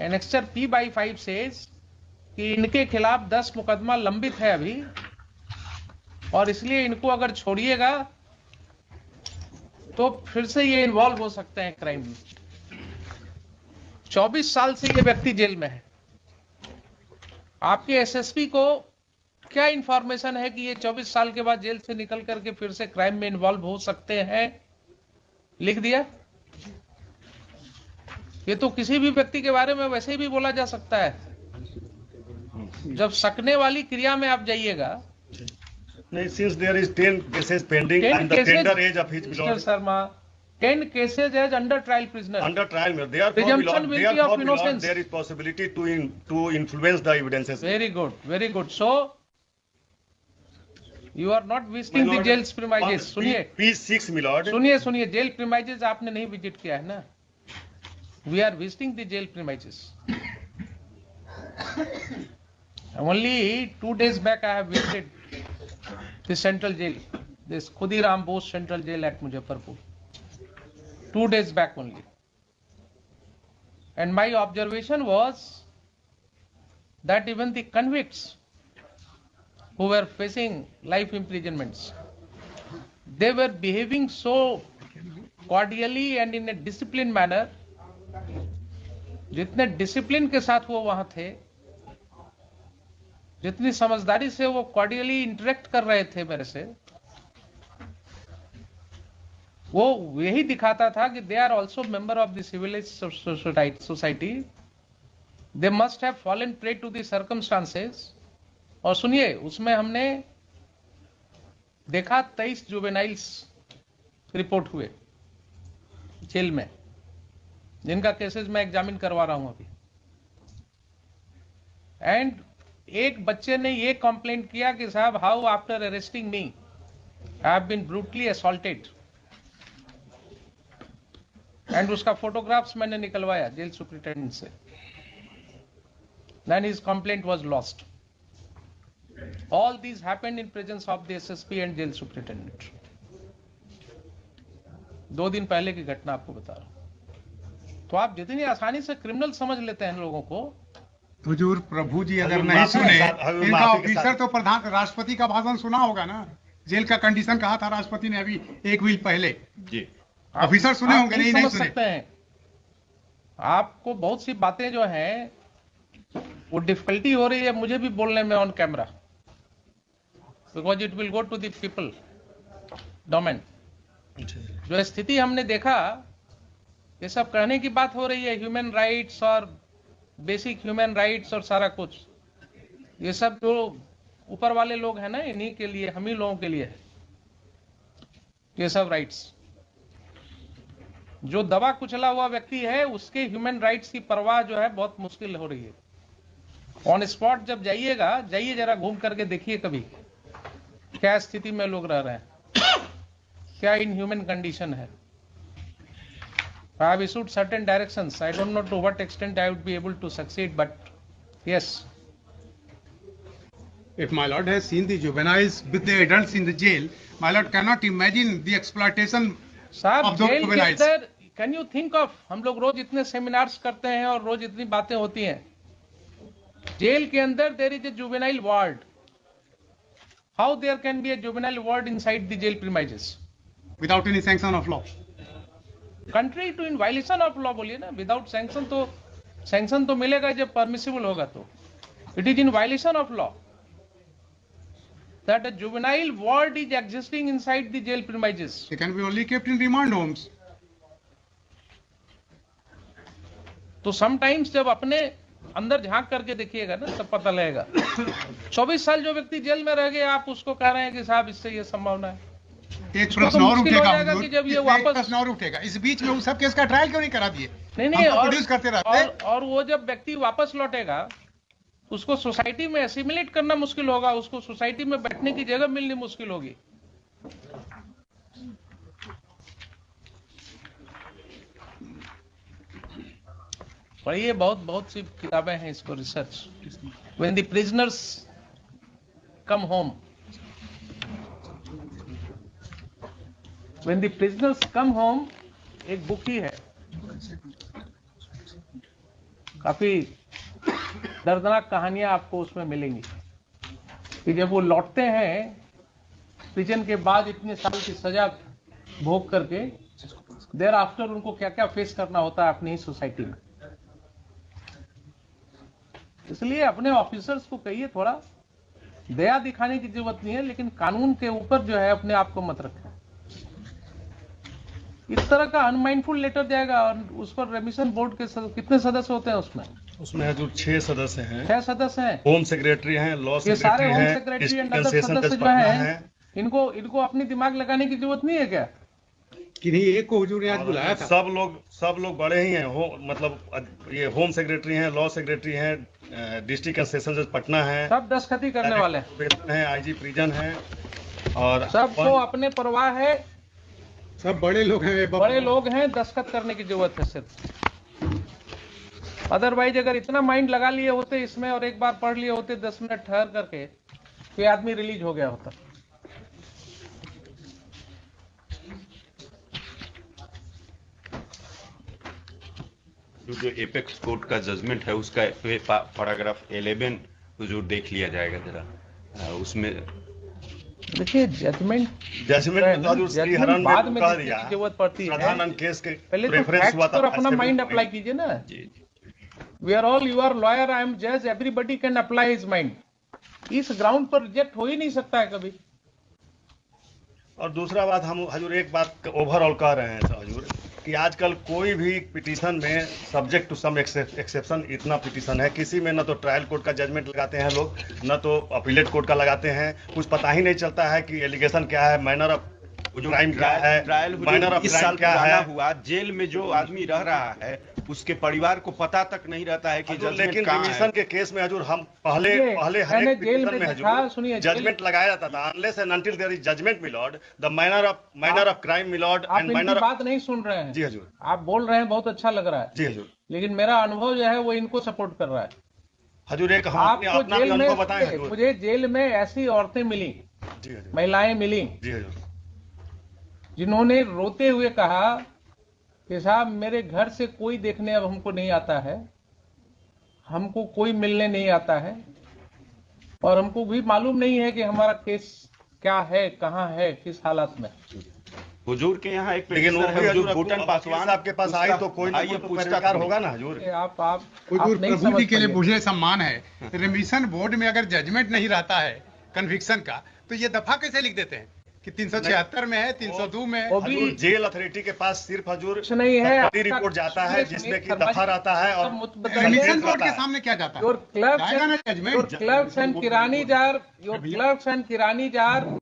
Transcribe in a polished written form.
Annexure P/5 says कि इनके खिलाफ 10 मुकदमा लंबित है अभी, और इसलिए इनको अगर छोड़िएगा तो फिर से ये इन्वॉल्व हो सकते हैं क्राइम में। 24 साल से ये व्यक्ति जेल में है। आपके एसएसपी को क्या इंफॉर्मेशन है कि ये 24 साल के बाद जेल से निकल करके फिर से क्राइम में इन्वॉल्व हो सकते हैं? लिख दिया। ये तो किसी भी व्यक्ति के बारे में वैसे ही भी बोला जा सकता है। जब सकने वाली क्रिया में आप जाइएगा, नहीं, since there is 10 cases pending 10 and the cases, tender age of his Mr. Milord, Sharma, 10 cases as under trial prisoner. under trial, therefore, Presumption will be of Milord, innocence. there is possibility to influence the evidences. Very good, very good. So you are not visiting the jail premises. सुनिए, P6 Milord. सुनिए, jail premises आपने नहीं visit किया है ना? We are visiting the jail premises. Only 2 days back I have visited the central jail, this Khudiram Bose Central Jail at Muzaffarpur. 2 days back only. And my observation was that even the convicts who were facing life imprisonments, they were behaving so cordially and in a disciplined manner. जितने discipline के साथ वो वहां थे, जितनी समझदारी से वो कॉर्डियली इंटरेक्ट कर रहे थे मेरे से, वो यही दिखाता था कि they are also member of the civilised society, they must have fallen prey to the circumstances. और सुनिए, उसमें हमने देखा 23 जुवेनाइल्स रिपोर्ट हुए जेल में, जिनका केसेस मैं एग्जामिन करवा रहा हूं अभी। एंड एक बच्चे ने ये कंप्लेंट किया कि साहब, how after arresting me I have been brutally assaulted. And उसका फोटोग्राफ्स मैंने निकलवाया जेल सुपरिटेंडेंट से। Then his complaint was lost. All this happened in presence of the SSP and jail superintendent. 2 दिन पहले की घटना आपको बता रहा हूं। तो आप जितनी आसानी से क्रिमिनल समझ लेते हैं लोगों को। हुजूर प्रभु जी अगर नहीं सुने, इनका ऑफिसर तो प्रधान राष्ट्रपति का भाषण सुना होगा ना, जेल का कंडीशन कहा था राष्ट्रपति ने अभी 1 वीक पहले जी। ऑफिसर सुने होंगे, नहीं समझ सुने। सकते हैं। आपको बहुत सी बातें जो हैं वो डिफिकल्टी हो रही है मुझे भी बोलने में on camera, because it will go to the people domain. जो स्थिति हमने देखा, ये सब कहने की बात हो रही है, ह्यूमन राइट्स और बेसिक ह्यूमन राइट्स और सारा कुछ, ये सब जो ऊपर वाले लोग हैं ना, इन्हीं के लिए, हम ही लोगों के लिए है ये सब राइट्स। जो दबा कुचला हुआ व्यक्ति है, उसके ह्यूमन राइट्स की परवाह जो है बहुत मुश्किल हो रही है। ऑन स्पॉट जब जाइएगा, जाइए जरा घूम करके देखिए कभी क्या स्थिति में लोग रह रहे हैं, क्या इन ह्यूमन कंडीशन है। I have issued certain directions. I don't know to what extent I would be able to succeed, but yes. If my lord has seen the juveniles with the adults in the jail, my lord cannot imagine the exploitation साहब, of those jail के juveniles. अंदर can you think of, हम लोग रोज इतने seminars करते हैं और रोज इतनी बातें होती हैं। जेल के अंदर there is a juvenile ward. How there can be a juvenile ward inside the jail premises Without any sanction of law. Contrary to in violation of law बोलिए ना। विदाउट सैंक्शन तो, सैंक्शन तो मिलेगा जब permissible होगा, तो it is in violation of law that a juvenile ward is existing inside the jail premises. They can be only kept in remand homes. तो sometimes जब अपने अंदर झांक करके देखिएगा ना, तब पता लगेगा। 24 साल जो व्यक्ति जेल में रह गया, आप उसको कह रहे हैं कि साहब इससे ये संभावना है। एक प्रश्न और उठेगा कि जब ये एक वापस, प्रश्न और उठेगा, इस बीच में उस सब केस का ट्रायल क्यों नहीं करा दिए? नहीं हम तो प्रोड्यूस करते रहते। और वो जब व्यक्ति वापस लौटेगा, उसको सोसाइटी में एसिमिलेट करना मुश्किल होगा, उसको सोसाइटी में बैठने की जगह मिलनी मुश्किल होगी। पढ़िए, बहुत सी किताबें हैं इसको, research. When the prisoners come home, when the prisoners come home, एक बुक ही है। काफी दर्दनाक कहानियां आपको उसमें मिलेंगी कि जब वो लौटते हैं प्रिजन के बाद इतने साल की सजा भोग करके, देर आफ्टर उनको क्या क्या फेस करना होता है अपनी ही सोसाइटी में। इसलिए अपने ऑफिसर्स को कहिए थोड़ा दया दिखाने की जरूरत नहीं है, लेकिन कानून के ऊपर जो है अपने आप को मत रखें। इस तरह का अनमाइंडफुल लेटर जाएगा और उस पर रेमिशन बोर्ड के कितने सदस्य होते हैं उसमें? उसमें हजूर 6 सदस्य हैं। 6 सदस्य हैं। होम सेक्रेटरी हैं, लॉ ये सारे सेक्रेटरी होम हैं, secretary and district other session सदस्य जज जो पटना हैं, हैं। इनको अपनी दिमाग लगाने की जरूरत नहीं है क्या? किन्हीं एक को हुजूर ने आज बुलाया था। सब लोग बड़े ही हैं। मतलब ये होम सेक्रेटरी हैं, लॉ सेक्रेटरी हैं, डिस्ट्रिक्ट सेशन जज पटना है, सब दस्तखती करने वाले हैं। आईजी प्रिजन है और सबको अपने परवाह है, सब बड़े लोग हैं, बड़े लोग हैं, दस्तखत करने की जरूरत है सिर्फ। अदरवाइज अगर इतना माइंड लगा लिए होते इसमें और एक बार पढ़ लिए होते 10 मिनट ठहर करके, तो ये आदमी रिलीज हो गया होता। जो एपेक्स कोर्ट का जजमेंट है उसका पैराग्राफ 11 हुजूर देख लिया जाएगा जरा, उसमें देखिए जजमेंट बाद में जरूरत पड़ती है। केस के पहले तो प्रेफरेंस हुआ था, अपना माइंड अप्लाई कीजिए ना। We are all, you are lawyer, I am जज, everybody can apply his mind. इस ग्राउंड पर रिजेक्ट हो ही नहीं सकता है कभी। और दूसरा बात, हम हजूर एक बात ओवरऑल कह रहे हैं हजूर कि आजकल कोई भी पिटीशन में सब्जेक्ट टू सम एक्सेप्शन इतना पिटीशन है, किसी में न तो ट्रायल कोर्ट का जजमेंट लगाते हैं लोग, न तो अपीलेट कोर्ट का लगाते हैं। कुछ पता ही नहीं चलता है कि एलिगेशन क्या है, मैनर ऑफ क्राइम क्या है, ट्रायल मैनर ऑफ क्राइम क्या है। हुआ जेल में जो आदमी रह रहा है उसके परिवार को पता तक नहीं रहता है कि लेकिन रिमिशन के केस में हजूर हम पहले हर एक पिटीशन में हजूर जजमेंट लगाया जाता था, unless and until there is judgement milord, the manner of crime milord and manner. बात नहीं सुन रहे हैं जी हजूर, आप बोल रहे हैं बहुत अच्छा लग रहा है जी हजूर, लेकिन मेरा अनुभव जो है वो इनको सपोर्ट कर रहा है। हजूर एक हम आपको अपना जेल अनुभव बताएं में, हजूर। मुझे जेल में ऐसी औरतें मिली, जी हजूर, महिलाएं मिली, जी हजूर, जिन्होंने रोते हुए कहा कि साहब मेरे घर से कोई देखने अब हमको नहीं आता है, हमको कोई मिलने नहीं आता है, और हमको भी मालूम नहीं है कि हमारा केस क्या है, कहाँ है, किस हालत में। हुजूर के यहाँ एक लेकिन वो है, हुजूर भूटन पासवान आपके पास आई तो कोई ना कोई तो परिष्कार होगा ना हजूर। आप हुजूर नहीं प्रभु समझ जी के लिए पाइए। मुझे सम्मान है, रिमिशन बोर्ड में अगर जजमेंट नहीं रहता है कन्विक्शन का, तो ये दफा कैसे लिख देते हैं कि 376 में है, 302 में है? वो भी हजूर जेल अथॉरिटी के पास सिर्फ हजूर कुछ नहीं है, रिपोर्ट जाता है जिसमें कि दफा रहता है और रिमिशन बोर्ड के सामने क्या जाता है? योर जाएगा ना जजमेंट? क्लर्क्स एंड किरानी जार